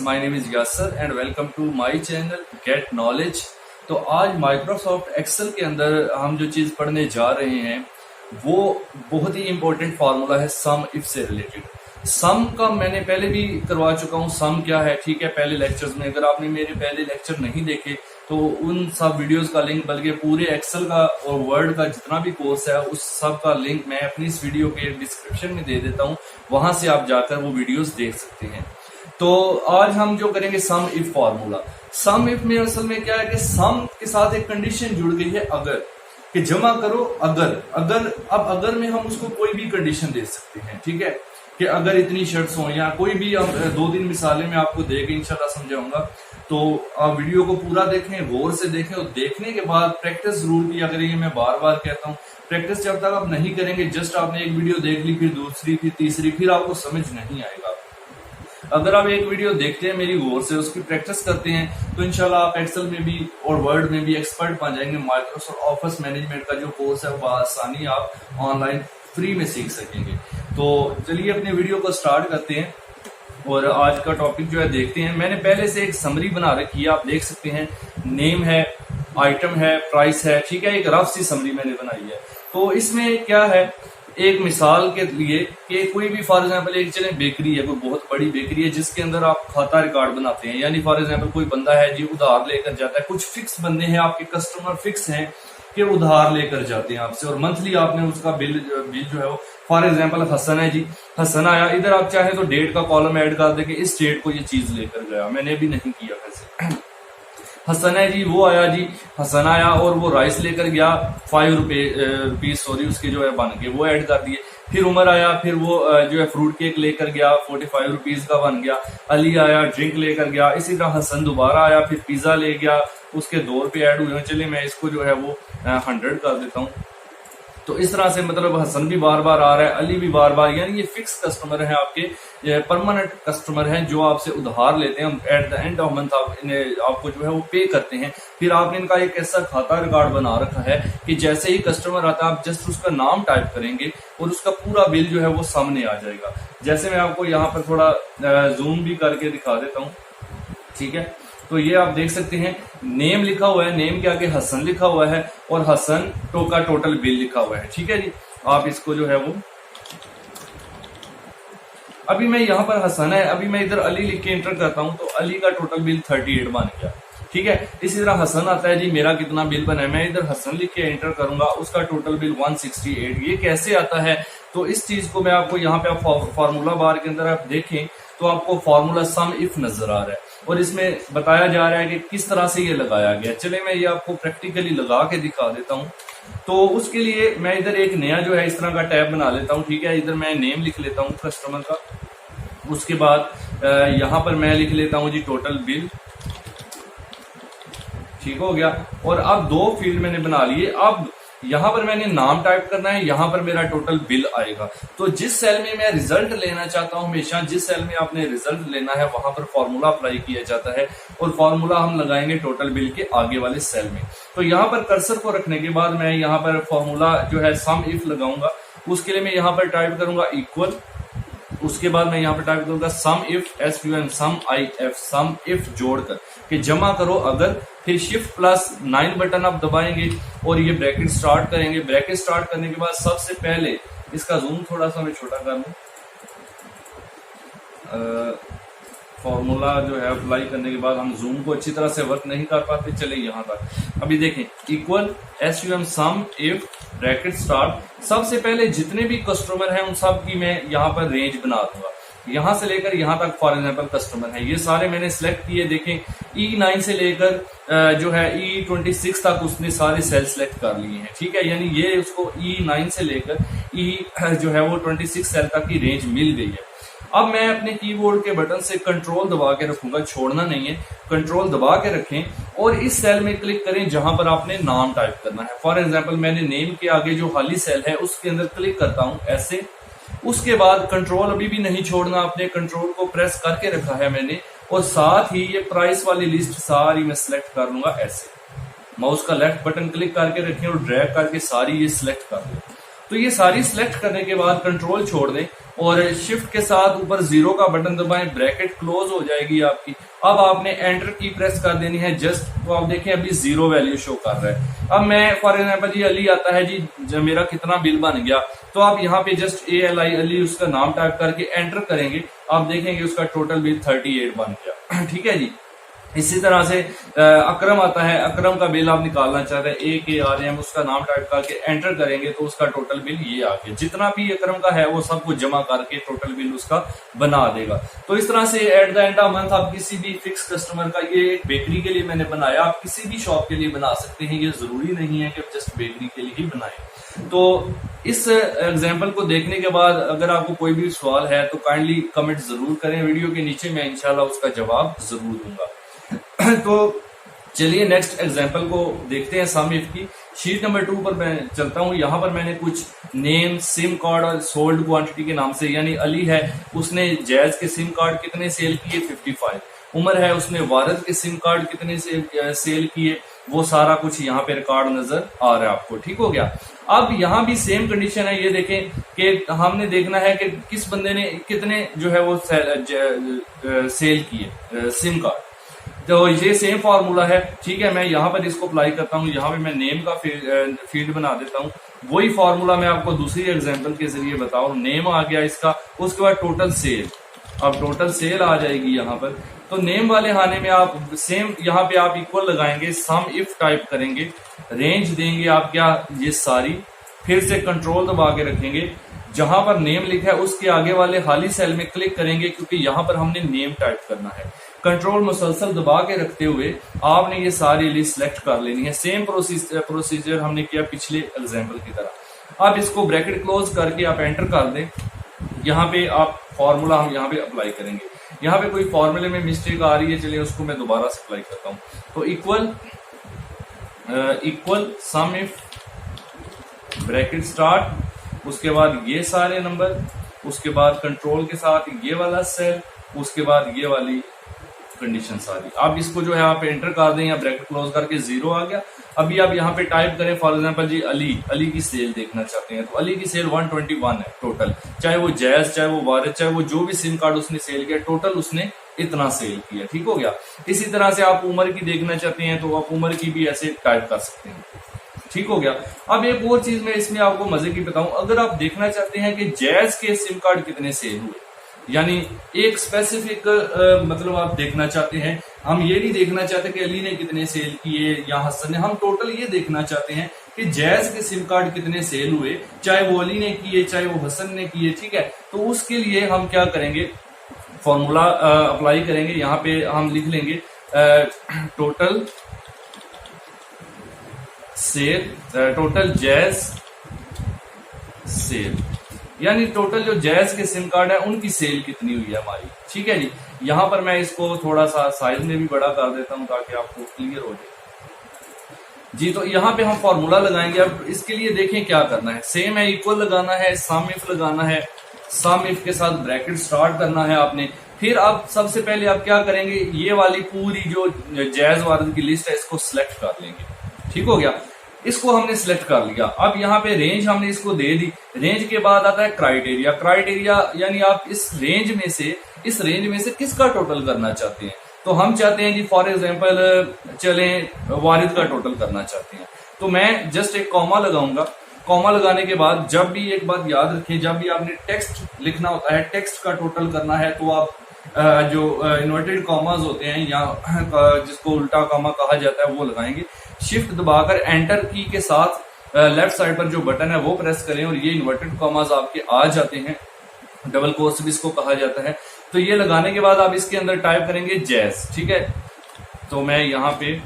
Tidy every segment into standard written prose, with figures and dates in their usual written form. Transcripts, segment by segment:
My name is Yasir and welcome to my channel get knowledge. तो आज Microsoft Excel के अंदर हम जो चीज पढ़ने जा रहे हैं वो बहुत ही इंपॉर्टेंट फार्मूला है सम इफ से रिलेटेड। सम का मैंने पहले भी करवा चुका हूँ, सम क्या है, ठीक है, पहले लेक्चर्स में। अगर आपने मेरे पहले लेक्चर नहीं देखे तो उन सब वीडियोस का लिंक, बल्कि पूरे एक्सेल का और वर्ड का जितना भी कोर्स है उस सब का लिंक मैं अपनी इस वीडियो के डिस्क्रिप्शन में दे देता हूँ, वहां से आप जाकर वो वीडियोस देख सकते हैं। तो आज हम जो करेंगे सम इफ फार्मूला। सम इफ में असल में क्या है कि सम के साथ एक कंडीशन जुड़ गई है अगर, कि जमा करो अगर। अब अगर में हम उसको कोई भी कंडीशन दे सकते हैं, ठीक है, कि अगर इतनी शर्ट्स हो या कोई भी, हम 2-3 मिसालें मैं आपको देके इंशाल्लाह समझाऊंगा। तो आप वीडियो को पूरा देखें, गौर से देखें, और देखने के बाद प्रैक्टिस जरूर किया करेंगे। मैं बार बार कहता हूँ प्रैक्टिस जब तक आप नहीं करेंगे, जस्ट आपने एक वीडियो देख ली, फिर दूसरी, फिर तीसरी, फिर आपको समझ नहीं आएगा। अगर आप एक वीडियो देखते हैं मेरी गौर से, उसकी प्रैक्टिस करते हैं, तो इंशाल्लाह आप एक्सेल में भी और वर्ड में भी एक्सपर्ट बन जाएंगे। माइक्रोसॉफ्ट ऑफिस मैनेजमेंट का जो कोर्स है वो आसानी आप ऑनलाइन फ्री में सीख सकेंगे। तो चलिए अपने वीडियो को स्टार्ट करते हैं और आज का टॉपिक जो है देखते हैं। मैंने पहले से एक समरी बना रखी है, आप देख सकते हैं। नेम है, आइटम है, प्राइस है, ठीक है, एक रफ सी समरी मैंने बनाई है। तो इसमें क्या है, एक मिसाल के लिए कि कोई भी फॉर एग्जांपल एक चले बेकरी है, कोई बहुत बड़ी बेकरी है जिसके अंदर आप खाता रिकॉर्ड बनाते हैं। यानी फॉर एग्जांपल कोई बंदा है जी उधार लेकर जाता है, कुछ फिक्स बंदे हैं आपके कस्टमर फिक्स हैं कि उधार लेकर जाते हैं आपसे, और मंथली आपने उसका बिल जो है वो, फॉर एग्जांपल हसन है जी, हसन आया, इधर आप चाहे तो डेट का कॉलम ऐड कर दें कि इस डेट को ये चीज लेकर गया। मैंने भी नहीं किया वैसे। हसन है जी, वो आया जी, हसन आया और वो राइस लेकर गया 5 रुपीज सॉरी, उसके जो है बन के वो ऐड कर दिए। फिर उमर आया, फिर वो जो है फ्रूट केक लेकर गया 45 रुपीज का बन गया। अली आया, ड्रिंक लेकर गया। इसी तरह हसन दोबारा आया, फिर पिज्जा ले गया, उसके 2 रुपये ऐड हुए। चलिए मैं इसको जो है वो 100 कर देता हूँ। तो इस तरह से मतलब हसन भी बार बार आ रहा है, अली भी बार बार, यानी ये फिक्स कस्टमर है आपके, परमानेंट कस्टमर हैं जो आपसे उधार लेते हैं। At the end of month आप इन्हें आपको जो है वो पे करते हैं। फिर आपने इनका एक ऐसा खाता रिकॉर्ड बना रखा है कि जैसे ही कस्टमर आता है आप जस्ट उसका नाम टाइप करेंगे और उसका पूरा बिल जो है वो सामने आ जाएगा। जैसे मैं आपको यहाँ पर थोड़ा जूम भी करके दिखा देता हूँ, ठीक है। तो ये आप देख सकते हैं, नेम लिखा हुआ है, नेम के आगे हसन लिखा हुआ है और हसन का टोटल बिल लिखा हुआ है, ठीक है जी। आप इसको जो है वो, अभी मैं यहाँ पर हसन है, अभी मैं इधर अली लिख के एंटर करता हूँ तो अली का टोटल बिल 38 बन गया, ठीक है। इसी तरह हसन आता है जी, मेरा कितना बिल बना है, मैं इधर हसन लिख के एंटर करूंगा, उसका टोटल बिल 168। ये कैसे आता है, तो इस चीज को मैं आपको यहाँ पे आप फार्मूला बार के अंदर आप देखें तो आपको फार्मूला सम इफ नजर आ रहा है और इसमें बताया जा रहा है कि किस तरह से ये लगाया गया। चले मैं ये आपको प्रैक्टिकली लगा के दिखा देता हूँ। तो उसके लिए मैं इधर एक नया जो है इस तरह का टैब बना लेता हूँ, ठीक है। इधर मैं नेम लिख लेता हूँ कस्टमर का, उसके बाद यहाँ पर मैं लिख लेता हूँ जी टोटल बिल, ठीक हो गया। और अब 2 फील्ड मैंने बना लिए। अब यहाँ पर मैंने नाम टाइप करना है, यहाँ पर मेरा टोटल बिल आएगा। तो जिस सेल में मैं रिजल्ट लेना चाहता हूँ, हमेशा जिस सेल में आपने रिजल्ट लेना है वहां पर फॉर्मूला अप्लाई किया जाता है और फॉर्मूला हम लगाएंगे टोटल बिल के आगे वाले सेल में। तो यहाँ पर कर्सर को रखने के बाद मैं यहाँ पर फॉर्मूला जो है सम इफ लगाऊंगा। उसके लिए मैं यहाँ पर टाइप करूंगा इक्वल, उसके बाद मैं यहाँ पर टाइप करूंगा सम इफ, सम इफ जोड़कर कि जमा करो अगर, फिर शिफ्ट +9 बटन आप दबाएंगे और ये ब्रैकेट स्टार्ट करेंगे। ब्रैकेट स्टार्ट करने के बाद सबसे पहले इसका जूम थोड़ा सा मैं छोटा कर लूं, फॉर्मूला जो है अप्लाई करने के बाद हम जूम को अच्छी तरह से वर्क नहीं कर पाते। चले यहाँ तक, अभी देखें equal sum if bracket start. सबसे पहले जितने भी कस्टमर हैं उन सब की मैं यहाँ पर रेंज बना दूंगा, यहां से लेकर यहां तक फॉर एग्जांपल कस्टमर है, ये सारे मैंने सिलेक्ट किए। देखें E9 से लेकर जो है E26 तक उसने सारे सेल सिलेक्ट कर लिए हैं, ठीक है। यानी ये उसको E9 से लेकर E जो है वो 26 सेल तक की रेंज मिल गई है। अब मैं अपने कीबोर्ड के बटन से कंट्रोल दबा के रखूंगा, छोड़ना नहीं है, कंट्रोल दबा के रखें और इस सेल में क्लिक करें जहां पर आपने नाम टाइप करना है। फॉर एग्जांपल मैंने नेम के आगे जो खाली सेल है उसके अंदर क्लिक करता हूं ऐसे। उसके बाद कंट्रोल अभी भी नहीं छोड़ना, अपने कंट्रोल को प्रेस करके रखा है मैंने, और साथ ही ये प्राइस वाली लिस्ट सारी मैं सिलेक्ट कर लूंगा ऐसे। माउस का लेफ्ट बटन क्लिक करके रखें और ड्रैग करके सारी ये सिलेक्ट कर लें। तो ये सारी सिलेक्ट करने के बाद कंट्रोल छोड़ दें और शिफ्ट के साथ ऊपर 0 का बटन दबाएं, ब्रैकेट क्लोज हो जाएगी आपकी। अब आपने एंटर की प्रेस कर देनी है जस्ट, तो आप देखें अभी 0 वैल्यू शो कर रहा है। अब मैं फॉर एग्जाम्पल जी अली आता है जी, मेरा कितना बिल बन गया, तो आप यहाँ पे जस्ट ALI अली उसका नाम टाइप करके एंटर करेंगे, आप देखेंगे उसका टोटल बिल 38 बन गया। ठीक है जी। इसी तरह से अकरम आता है, अकरम का बिल आप निकालना चाहते हैं, AKRM उसका नाम टाइप करके एंटर करेंगे तो उसका टोटल बिल ये आ गया। जितना भी अकरम का है वो सब कुछ जमा करके टोटल बिल उसका बना देगा। तो इस तरह से at the end of month आप किसी भी फिक्स कस्टमर का, ये एक बेकरी के लिए मैंने बनाया, आप किसी भी शॉप के लिए बना सकते हैं, ये जरूरी नहीं है कि जस्ट बेकरी के लिए ही बनाए। तो इस एग्जाम्पल को देखने के बाद अगर आपको कोई भी सवाल है तो काइंडली कमेंट जरूर करें वीडियो के नीचे, मैं इंशाल्लाह उसका जवाब जरूर दूंगा। तो चलिए नेक्स्ट एग्जांपल को देखते हैं सम इफ की। शीट नंबर 2 पर मैं चलता हूं। यहां पर मैंने कुछ नेम, सिम कार्ड और सोल्ड क्वांटिटी के नाम से, यानी अली है उसने जैज के सिम कार्ड कितने सेल किए 55, उमर है उसने वारद के सिम कार्ड कितने से सेल किए, वो सारा कुछ यहाँ पे रिकॉर्ड नजर आ रहा है आपको। ठीक हो गया। अब यहाँ भी सेम कंडीशन है, ये देखें कि हमने देखना है कि किस बंदे ने कितने जो है वो सेल किए सिम कार्ड। तो ये सेम फार्मूला है। ठीक है, मैं यहाँ पर इसको अप्लाई करता हूँ, यहाँ पे मैं नेम का फील्ड बना देता हूँ। वही फार्मूला मैं आपको दूसरी एग्जांपल के जरिए बताऊँ। नेम आ गया इसका, उसके बाद टोटल सेल, अब टोटल सेल आ जाएगी यहाँ पर। तो नेम वाले खाने में आप सेम यहाँ पे आप इक्वल लगाएंगे, सम इफ टाइप करेंगे, रेंज देंगे आप क्या ये सारी, फिर से कंट्रोल दबा के रखेंगे, जहां पर नेम लिखा है उसके आगे वाले खाली सेल में क्लिक करेंगे क्योंकि यहाँ पर हमने नेम टाइप करना है। कंट्रोल मुसलसल दबा के रखते हुए आपने ये सारी लिस्ट सेलेक्ट कर लेनी है। सेम प्रोसीजर हमने किया पिछले एग्जांपल की तरह। अब इसको ब्रैकेट क्लोज करके आप एंटर कर दें। यहाँ पे आप फॉर्मूला हम यहाँ पे अप्लाई करेंगे। यहाँ पे कोई फॉर्मूले में मिस्टेक आ रही है, चलिए उसको मैं दोबारा से अप्लाई करता हूँ। तो equal sum if bracket start, उसके बाद ये सारे नंबर, उसके बाद कंट्रोल के साथ ये वाला सेल, उसके बाद ये वाली कंडीशन सारी। आप इसको जो है आप एंटर कर दें या ब्रैकेट क्लोज करके 0 आ गया। अभी आप यहाँ पे टाइप करें फॉर एग्जांपल जी अली की सेल देखना चाहते हैं, तो अली की सेल 121 है टोटल, चाहे वो जैज, चाहे वो वारिद, चाहे वो जो भी सिम कार्ड उसने सेल किया, टोटल उसने इतना सेल किया। ठीक हो गया। इसी तरह से आप उम्र की देखना चाहते हैं तो आप उम्र की भी ऐसे टाइप कर सकते हैं। ठीक हो गया। अब एक और चीज मैं इसमें आपको मजे की बताऊं, अगर आप देखना चाहते हैं कि जैज के सिम कार्ड कितने सेल हुए, यानी एक स्पेसिफिक मतलब आप देखना चाहते हैं, हम ये नहीं देखना चाहते कि अली ने कितने सेल किए या हसन ने, हम टोटल ये देखना चाहते हैं कि जैज के सिम कार्ड कितने सेल हुए, चाहे वो अली ने किए चाहे वो हसन ने किए। ठीक है, तो उसके लिए हम क्या करेंगे, फॉर्मूला अप्लाई करेंगे। यहाँ पे हम लिख लेंगे total sale, total Jazz sale, यानी टोटल जो जैज के सिम कार्ड है उनकी सेल कितनी हुई है हमारी। ठीक है जी। यहां पर मैं इसको थोड़ा सा साइज में भी बड़ा कर देता हूं ताकि आपको क्लियर हो जाए जी। तो यहाँ पे हम फॉर्मूला लगाएंगे। अब इसके लिए देखें क्या करना है, सेम है, इक्वल लगाना है, सम इफ लगाना है, सम इफ के साथ ब्रैकेट स्टार्ट करना है आपने। फिर आप सबसे पहले आप क्या करेंगे, ये वाली पूरी जो जैज वारद की लिस्ट है इसको सिलेक्ट कर लेंगे। ठीक हो गया, इसको हमने सिलेक्ट कर लिया। अब यहाँ पे रेंज हमने इसको दे दी। रेंज के बाद आता है क्राइटेरिया। क्राइटेरिया यानी आप इस रेंज में से किसका टोटल करना चाहते हैं। तो हम चाहते हैं जी फॉर एग्जांपल चलें वारिद का टोटल करना चाहते हैं, तो मैं जस्ट एक कॉमा लगाऊंगा। कॉमा लगाने के बाद जब भी एक बात याद रखें, जब भी आपने टेक्स्ट लिखना होता है, टेक्स्ट का टोटल करना है, तो आप जो इन्वर्टेड कॉमास होते हैं या जिसको उल्टा कॉमा कहा जाता है वो लगाएंगे। शिफ्ट दबाकर एंटर की के साथ लेफ्ट साइड पर जो बटन है वो प्रेस करें और ये इन्वर्टेड कॉमास आपके आ जाते हैं। डबल कोट्स भी इसको कहा जाता है। तो ये लगाने के बाद आप इसके अंदर टाइप करेंगे जैज। ठीक है, तो मैं यहाँ पे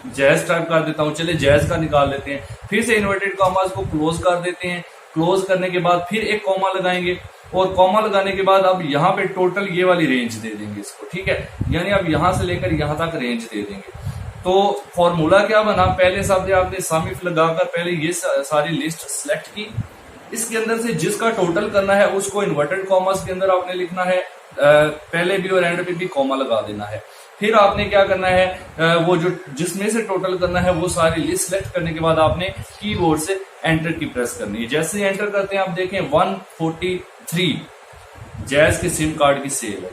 जैज टाइप कर देता हूँ। चलिए जैज का निकाल लेते हैं। फिर से इन्वर्टेड कॉमास को क्लोज कर देते हैं। क्लोज करने के बाद फिर एक कॉमा लगाएंगे और कॉमा लगाने के बाद अब यहाँ पे टोटल ये वाली रेंज दे देंगे इसको। ठीक है, यानी अब यहाँ से लेकर यहाँ तक रेंज दे देंगे। तो फॉर्मूला क्या बना, पहले शब्द आपने सम इफ लगाकर पहले ये सारी लिस्ट सिलेक्ट की। इसके अंदर से जिसका टोटल करना है उसको इन्वर्टेड कॉमास के अंदर आपने लिखना है, पहले भी और एंड पे भी कॉमा लगा देना है। फिर आपने क्या करना है, वो जो जिसमें से टोटल करना है वो सारी लिस्ट सेलेक्ट करने के बाद आपने कीबोर्ड से एंटर की प्रेस करनी है। जैसे ही एंटर करते हैं आप देखें 143 जैज के सिम कार्ड की सेल है,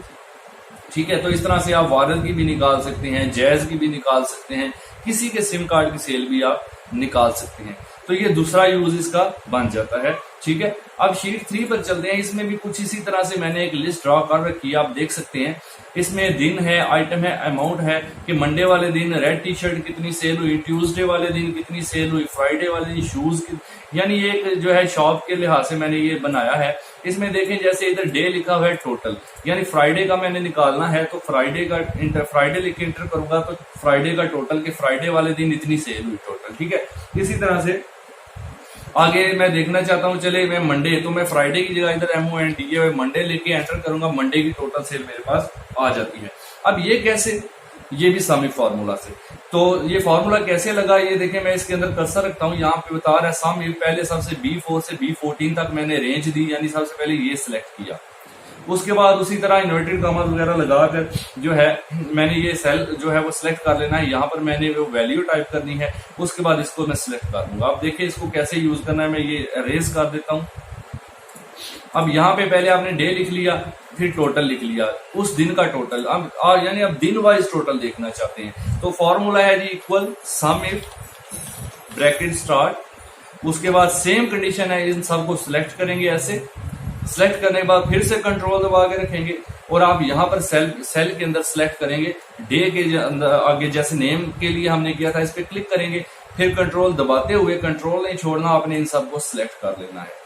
ठीक है। तो इस तरह से आप वारल की भी निकाल सकते हैं, जैज की भी निकाल सकते हैं, किसी के सिम कार्ड की सेल भी आप निकाल सकते हैं। तो ये दूसरा यूज इसका बन जाता है, ठीक है। अब शीट 3 पर चलते हैं। इसमें भी कुछ इसी तरह से मैंने एक लिस्ट ड्रॉ कर रखी है, आप देख सकते हैं। इसमें दिन है, आइटम है, अमाउंट है कि मंडे वाले दिन रेड टी शर्ट कितनी सेल हुई, ट्यूसडे वाले दिन कितनी सेल हुई, फ्राइडे वाले दिन शूज की, यानी एक जो है शॉप के लिहाज से मैंने ये बनाया है। इसमें देखें जैसे इधर डे लिखा हुआ है टोटल, यानी फ्राइडे का मैंने निकालना है तो फ्राइडे का फ्राइडे लिख के इंटर करूंगा तो फ्राइडे का टोटल के फ्राइडे वाले दिन इतनी सेल हुई टोटल, ठीक है। इसी तरह से आगे मैं देखना चाहता हूं, चले मैं मंडे, तो मैं फ्राइडे की जगह इधर MONDE मंडे लेके एंटर करूंगा, मंडे की टोटल सेल मेरे पास आ जाती है। अब ये कैसे, ये भी सम इफ फार्मूला से। तो ये फार्मूला कैसे लगा ये देखें, मैं इसके अंदर कर्सर रखता हूँ, यहाँ पे बता रहा है सम इफ, पहले सबसे B4 से B14 तक मैंने रेंज दी, यानी सबसे पहले ये सिलेक्ट किया। उसके बाद उसी तरह इन्वर्टेड कॉमा वगैरह लगाकर जो है मैंने ये सेल जो है वो सिलेक्ट कर लेना है। यहाँ पर मैंने वो वैल्यू टाइप करनी है, उसके बाद इसको मैं सिलेक्ट कर दूंगा। अब देखिए इसको कैसे यूज करना है, मैं ये अरेज कर देता हूँ। अब यहाँ पे पहले आपने डे लिख लिया, फिर टोटल लिख लिया, उस दिन का टोटल। अब यानी अब दिन वाइज टोटल देखना चाहते हैं तो फॉर्मूला है जी equal sum if bracket start, उसके बाद सेम कंडीशन है, इन सबको सिलेक्ट करेंगे। ऐसे सिलेक्ट करने के बाद फिर से कंट्रोल दबा के रखेंगे और आप यहाँ पर सेल के अंदर सिलेक्ट करेंगे डे के अंदर, आगे जैसे नेम के लिए हमने किया था इस पे क्लिक करेंगे, फिर कंट्रोल दबाते हुए, कंट्रोल नहीं छोड़ना, आपने इन सबको सिलेक्ट कर लेना है।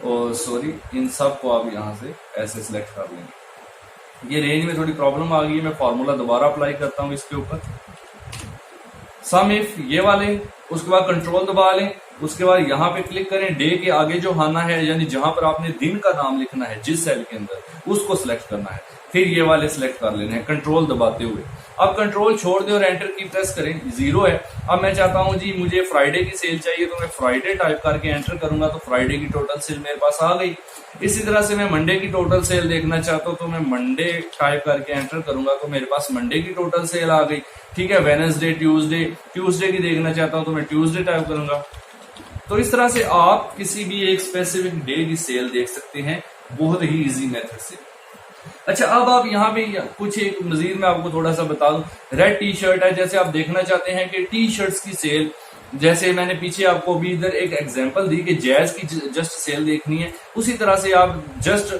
और सॉरी, इन सब को आप यहाँ से ऐसे सिलेक्ट कर लेंगे। ये रेंज में थोड़ी प्रॉब्लम आ गई है, मैं फॉर्मूला दोबारा अप्लाई करता हूँ इसके ऊपर। सम इफ ये वाले, उसके बाद कंट्रोल दबा लें, उसके बाद यहाँ पे क्लिक करें, डे के आगे जो आना है यानी जहां पर आपने दिन का नाम लिखना है जिस सेल के अंदर, उसको सिलेक्ट करना है, फिर ये वाले सिलेक्ट कर लेने हैं कंट्रोल दबाते हुए। अब कंट्रोल छोड़ दें और एंटर की प्रेस करें, 0 है। अब मैं चाहता हूं जी मुझे फ्राइडे की सेल चाहिए, तो मैं फ्राइडे टाइप करके एंटर करूंगा तो फ्राइडे की टोटल सेल मेरे पास आ गई। इसी तरह से मैं मंडे की टोटल सेल देखना चाहता हूं तो मैं मंडे टाइप करके एंटर करूंगा तो मेरे पास मंडे की टोटल सेल आ गई, ठीक है। वेडनेसडे, ट्यूसडे की देखना चाहता हूं तो मैं ट्यूसडे टाइप करूंगा। तो इस तरह से आप किसी भी एक स्पेसिफिक डे की सेल देख सकते हैं बहुत ही इजी मेथड से। अच्छा, अब आप यहाँ पे कुछ एक मजीद मैं आपको थोड़ा सा बता दूं, रेड टी शर्ट है, जैसे आप देखना चाहते हैं कि टी शर्ट्स की सेल, जैसे मैंने पीछे आपको भी इधर एक एग्जांपल दी कि जैज की जस्ट सेल देखनी है, उसी तरह से आप जस्ट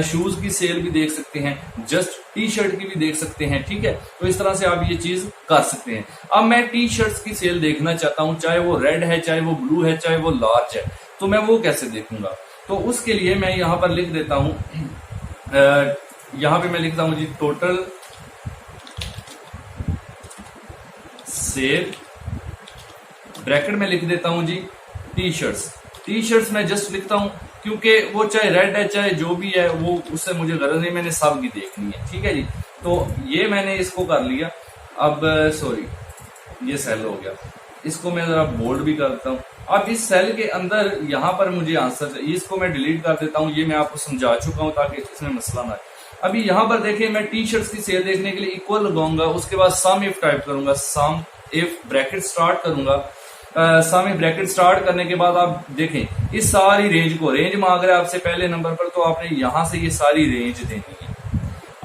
शूज की सेल भी देख सकते हैं, जस्ट टी शर्ट की भी देख सकते हैं, ठीक है। तो इस तरह से आप ये चीज कर सकते हैं। अब मैं टी शर्ट्स की सेल देखना चाहता हूं, चाहे वो रेड है, चाहे वो ब्लू है, चाहे वो लार्ज है, तो मैं वो कैसे देखूंगा? तो उसके लिए मैं यहाँ पर लिख देता हूं, यहाँ पे मैं लिखता हूं जी टोटल सेल, ब्रैकेट में लिख देता हूं जी टी शर्ट्स मैं जस्ट लिखता हूं क्योंकि वो चाहे रेड है चाहे जो भी है वो उससे मुझे गरज नहीं, मैंने सब की देखनी है, ठीक है जी। तो ये मैंने इसको कर लिया। अब सॉरी, ये सेल हो गया, इसको मैं जरा बोल्ड भी कर देता हूँ। अब इस सेल के अंदर यहाँ पर मुझे आंसर चाहिए, इसको मैं डिलीट कर देता हूँ, ये मैं आपको समझा चुका हूँ ताकि इसमें मसला ना आए। अभी यहाँ पर देखिए मैं टी शर्ट्स की सेल देखने के लिए इक्वल लगाऊंगा, उसके बाद सम इफ टाइप करूंगा, सम इफ ब्रैकेट स्टार्ट करूंगा। सम इफ ब्रैकेट स्टार्ट करने के बाद आप देखें इस सारी रेंज को, रेंज मांग रहा है आपसे पहले नंबर पर, तो आपने यहां से ये सारी रेंज देनी है।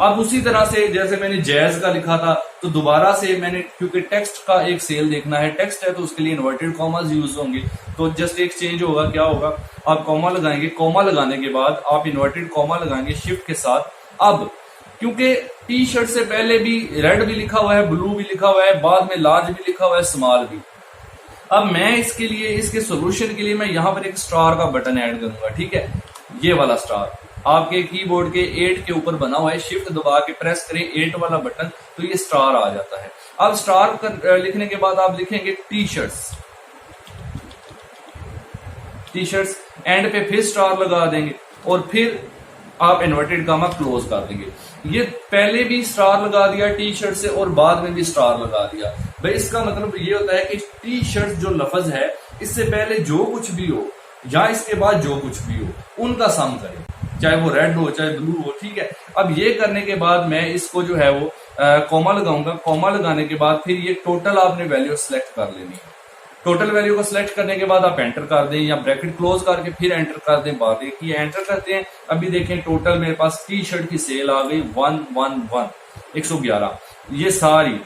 अब उसी तरह से जैसे मैंने जैज का लिखा था तो दोबारा से मैंने, क्योंकि टेक्स्ट का एक सेल देखना है, टेक्स्ट है तो उसके लिए इन्वर्टेड कॉमास यूज होंगे, तो जस्ट एक चेंज होगा, क्या होगा, आप कॉमा लगाएंगे, कॉमा लगाने के बाद आप इन्वर्टेड कॉमा लगाएंगे शिफ्ट के साथ। अब क्योंकि टी शर्ट से पहले भी रेड भी लिखा हुआ है, ब्लू भी लिखा हुआ है, बाद में लार्ज भी लिखा हुआ है, स्मॉल भी। अब मैं इसके लिए, इसके सोल्यूशन के लिए मैं यहाँ पर एक स्टार का बटन ऐड करूंगा, ठीक है। ये वाला स्टार आपके कीबोर्ड के 8 के ऊपर बना हुआ है, शिफ्ट दबा के प्रेस करें 8 वाला बटन तो ये स्टार आ जाता है। अब स्टार लिखने के बाद आप लिखेंगे टी शर्ट्स, एंड पे फिर स्टार लगा देंगे और फिर आप इन्वर्टेड कामा क्लोज कर देंगे। ये पहले भी स्टार लगा दिया टी शर्ट से और बाद में भी स्टार लगा दिया। भाई इसका मतलब ये होता है कि टी शर्ट जो लफ्ज है, इससे पहले जो कुछ भी हो या इसके बाद जो कुछ भी हो उनका सम करें। चाहे वो रेड हो चाहे ब्लू हो, ठीक है। अब ये करने के बाद मैं इसको जो है वो कॉमा लगाऊंगा। कॉमा लगाने के बाद फिर ये टोटल आपने वैल्यू सेलेक्ट कर लेनी है। टोटल वैल्यू को सिलेक्ट करने के बाद आप एंटर कर दें या ब्रैकेट क्लोज करके फिर एंटर कर दें। बात एक ही एंटर करते हैं। अभी देखें टोटल मेरे पास टी शर्ट की सेल आ गई 111 ये सारी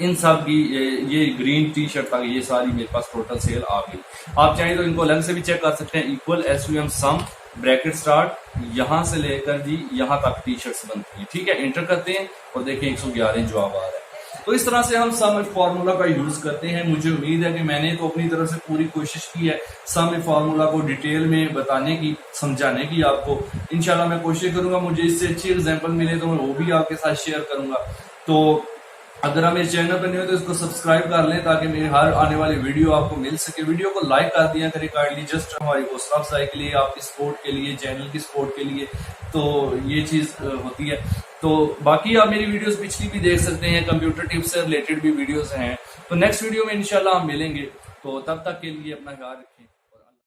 इन सब की ये ग्रीन टी शर्ट तक ये सारी मेरे पास टोटल सेल आ गई। आप चाहें तो इनको अलग से भी चेक कर सकते हैं। इक्वल SUM सम ब्रैकेट स्टार्ट यहां से लेकर जी यहां तक टी शर्ट्स बनती है, ठीक है। एंटर करते हैं और देखें 111 जवाब आ रहा है। तो इस तरह से हम सम फार्मूला का यूज करते हैं। मुझे उम्मीद है कि मैंने तो अपनी तरफ से पूरी कोशिश की है सम फार्मूला को डिटेल में बताने की, समझाने की आपको। इंशाल्लाह मैं कोशिश करूंगा मुझे इससे अच्छी एग्जांपल मिले तो मैं वो भी आपके साथ शेयर करूंगा। तो अगर आप मेरे चैनल पर नहीं हो तो इसको सब्सक्राइब कर लें ताकि मेरी हर आने वाली वीडियो आपको मिल सके। वीडियो को लाइक कर दिया करें काइंडली, जस्ट हमारी हौसला अफजाई के लिए, आपकी सपोर्ट के लिए, चैनल की सपोर्ट के लिए। तो ये चीज होती है। तो बाकी आप मेरी वीडियोस पिछली भी देख सकते हैं, कंप्यूटर टिप्स से रिलेटेड भी वीडियोस हैं। तो नेक्स्ट वीडियो में इंशाल्लाह हम मिलेंगे। तो तब तक के लिए अपना ख्याल रखें।